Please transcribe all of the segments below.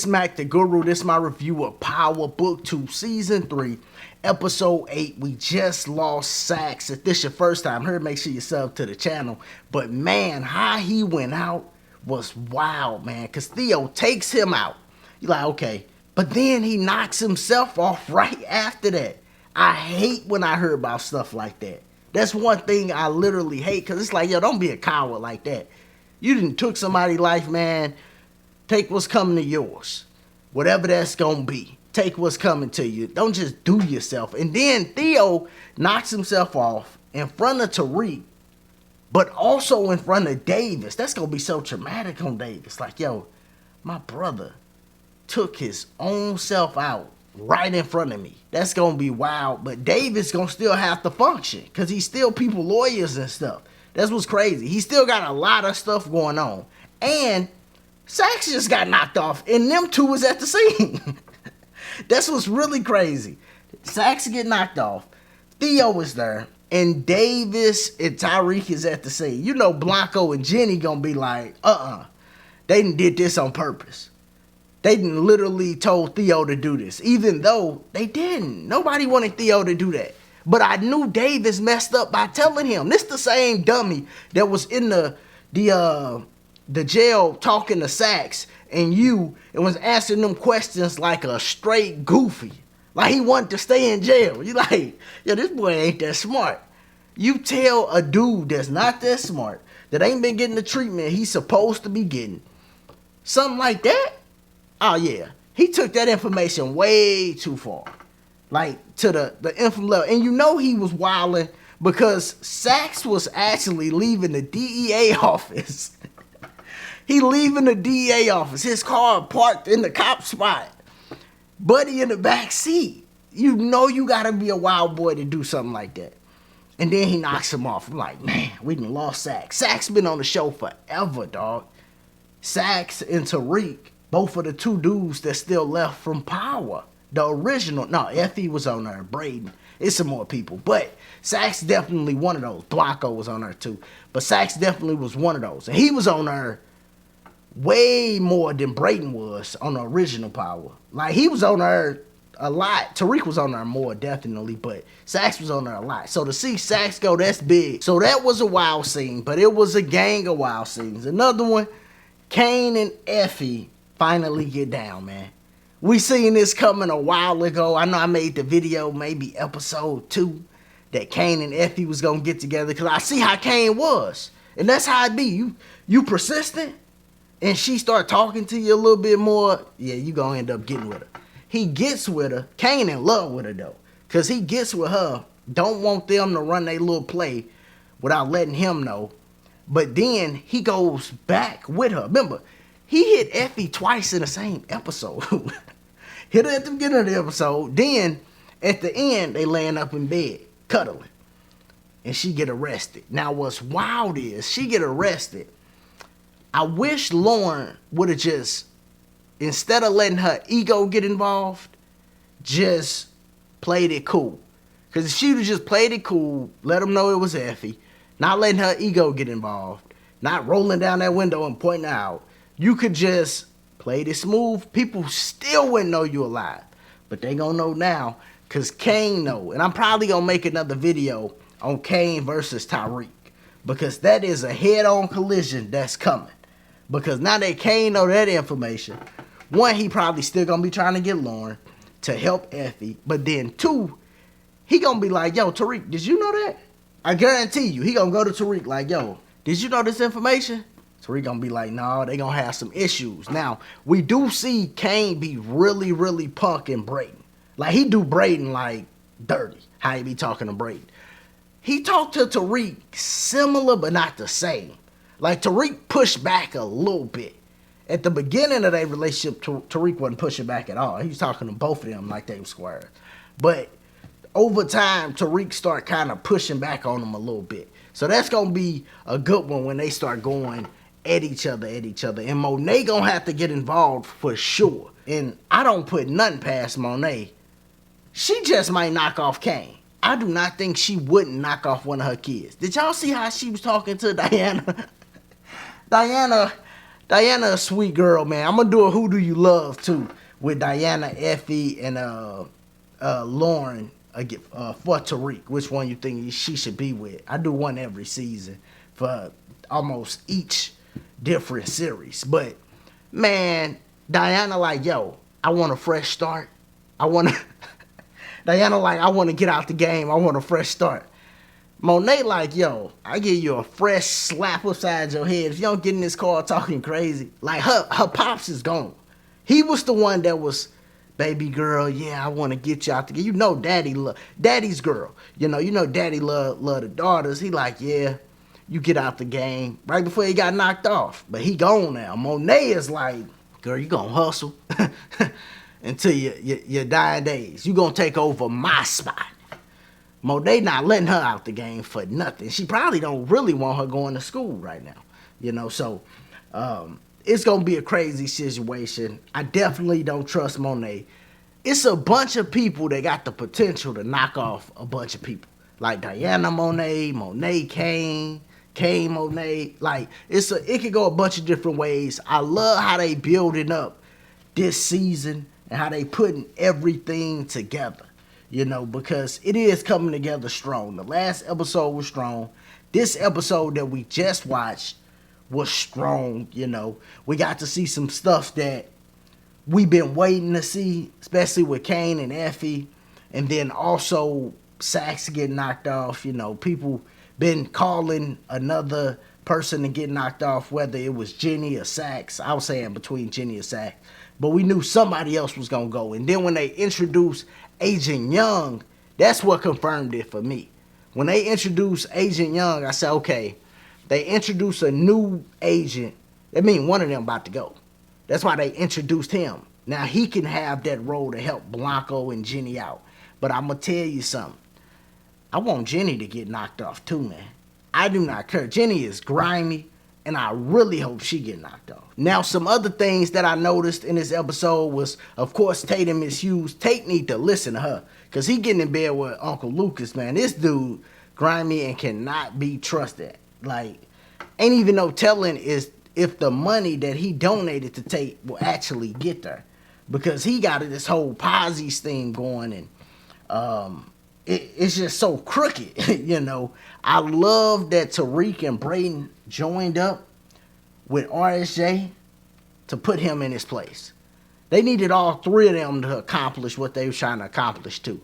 Smack the Guru. This is my review of Power Book 2, Season 3, Episode 8. We just lost Sax. If this your first time here, make sure you sub to the channel. But man, how he went out was wild, man. Because Theo takes him out. You're like, okay. But then he knocks himself off right after that. I hate when I hear about stuff like that. That's one thing I literally hate. Because it's like, yo, don't be a coward like that. You done took somebody's life, man. Take what's coming to yours. Whatever that's gonna be. Take what's coming to you. Don't just do yourself. And then Theo knocks himself off in front of Tariq, but also in front of Davis. That's gonna be so traumatic on Davis. Like, yo, my brother took his own self out right in front of me. That's gonna be wild. But Davis gonna still have to function because he's still people lawyers and stuff. That's what's crazy. He still got a lot of stuff going on. And Sax just got knocked off, and them two was at the scene. That's what's really crazy. Sax get knocked off, Theo was there, and Davis and Tariq is at the scene. You know Blanco and Jenny gonna be like, they did this on purpose. They literally told Theo to do this, even though they didn't. Nobody wanted Theo to do that. But I knew Davis messed up by telling him. This the same dummy that was in the jail talking to Sax and was answering them questions like a straight goofy. Like he wanted to stay in jail. You like, yo, this boy ain't that smart. You tell a dude that's not that smart, that ain't been getting the treatment he's supposed to be getting, something like that? Oh yeah, he took that information way too far. Like to the infant level. And you know he was wilding because Sax was actually leaving the DEA office. He leaving the DEA office. His car parked in the cop spot. Buddy in the back seat. You know you gotta be a wild boy to do something like that. And then he knocks him off. I'm like, man, we done lost Sax. Sax been on the show forever, dog. Sax and Tariq, both of the two dudes that still left from Power. The original, no, Effie was on there, Braden. It's some more people. But Sax definitely one of those. Blanco was on there too. But Sax definitely was one of those. And he was on there way more than Brayden was on the original Power. Like, he was on there a lot. Tariq was on there more, definitely, but Sax was on there a lot. So to see Sax go, that's big. So that was a wild scene, but it was a gang of wild scenes. Another one, Kane and Effie finally get down, man. We seen this coming a while ago. I know I made the video, maybe episode 2, that Kane and Effie was gonna get together, because I see how Kane was. And that's how it be. You persistent, and she start talking to you a little bit more, yeah, you gonna end up getting with her. He gets with her. Kane in love with her, though. Because he gets with her, don't want them to run their little play without letting him know. But then he goes back with her. Remember, he hit Effie twice in the same episode. Hit her at the beginning of the episode. Then, at the end, they laying up in bed, cuddling. And she get arrested. Now, what's wild is, she get arrested. I wish Lauren would have just, instead of letting her ego get involved, just played it cool. Because if she would have just played it cool, let them know it was Effie, not letting her ego get involved, not rolling down that window and pointing out, you could just play it smooth. People still wouldn't know you alive. But they gonna know now, because Kane know. And I'm probably gonna make another video on Kane versus Tariq, because that is a head-on collision that's coming. Because now that Kane know that information, one, he probably still gonna be trying to get Lauren to help Effie. But then two, he gonna be like, yo, Tariq, did you know that? I guarantee you, he gonna go to Tariq like, yo, did you know this information? Tariq gonna be like, no, they gonna have some issues. Now, we do see Kane be really, really punking Brayden. Like, he do Brayden like dirty, how he be talking to Brayden. He talked to Tariq similar, but not the same. Like, Tariq pushed back a little bit. At the beginning of their relationship, Tariq wasn't pushing back at all. He was talking to both of them like they were squares. But over time, Tariq start kind of pushing back on them a little bit. So that's going to be a good one when they start going at each other. And Monet going to have to get involved for sure. And I don't put nothing past Monet. She just might knock off Kane. I do not think she wouldn't knock off one of her kids. Did y'all see how she was talking to Diana? Diana Diana a sweet girl, man. I'm gonna do a Who Do You Love too with Diana, Effie, and Lauren for Tariq. Which one you think she should be with? I do one every season for almost each different series. But man, Diana like, yo, I want a fresh start. I want to. Diana like, I want to get out the game. I want a fresh start. Monet like, yo, I give you a fresh slap upside your head if you don't get in this car talking crazy. Like her pops is gone. He was the one that was, baby girl, yeah, I want to get you out the game. You know daddy's girl. You know daddy love the daughters. He like, yeah, you get out the game. Right before he got knocked off. But he gone now. Monet is like, girl, you gonna hustle until your dying days. You gonna take over my spot. Monet not letting her out the game for nothing. She probably don't really want her going to school right now. So it's going to be a crazy situation. I definitely don't trust Monet. It's a bunch of people that got the potential to knock off a bunch of people. Like Diana Monet, Monet Kane, Kane Monet. Like, it could go a bunch of different ways. I love how they building up this season and how they putting everything together. Because it is coming together strong. The last episode was strong. This episode that we just watched was strong. We got to see some stuff that we've been waiting to see, especially with Kane and Effie. And then also Sax getting knocked off. People been calling another person to get knocked off, whether it was Jenny or Sax. I was saying between Jenny and Sax. But we knew somebody else was going to go. And then when they introduced Agent Young, that's what confirmed it for me. When they introduced Agent Young, I said, okay, they introduced a new agent. That means one of them about to go. That's why they introduced him. Now he can have that role to help Blanco and Jenny out. But I'm going to tell you something. I want Jenny to get knocked off too, man. I do not care. Jenny is grimy, and I really hope she get knocked off. Now, some other things that I noticed in this episode was, of course, Tate and Miss Hughes. Tate need to listen to her, because he getting in bed with Uncle Lucas, man. This dude grimy and cannot be trusted. Like, ain't even no telling is if the money that he donated to Tate will actually get there. Because he got this whole Posse's thing going, and it's just so crooked, I love that Tariq and Brayden joined up with RSJ to put him in his place. They needed all three of them to accomplish what they were trying to accomplish too.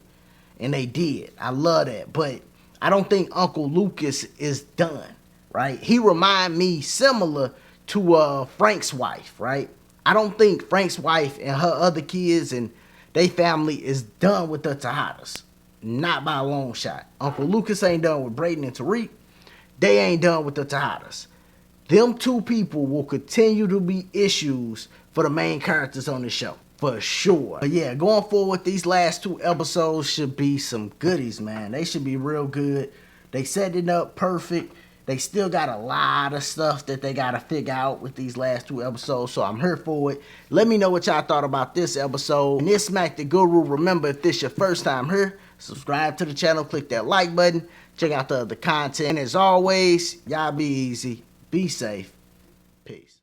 And they did. I love that. But I don't think Uncle Lucas is done, right? He remind me similar to Frank's wife, right? I don't think Frank's wife and her other kids and their family is done with the Tejadas. Not by a long shot. Uncle Lucas ain't done with Brayden and Tariq. They ain't done with the Tejadas. Them two people will continue to be issues for the main characters on the show. For sure. But yeah, going forward, these last two episodes should be some goodies, man. They should be real good. They set it up perfect. They still got a lot of stuff that they got to figure out with these last two episodes, so I'm here for it. Let me know what y'all thought about this episode. And this Smack the Guru. Remember, if this your first time here, subscribe to the channel, click that like button, check out the other content. And as always, y'all be easy, be safe, peace.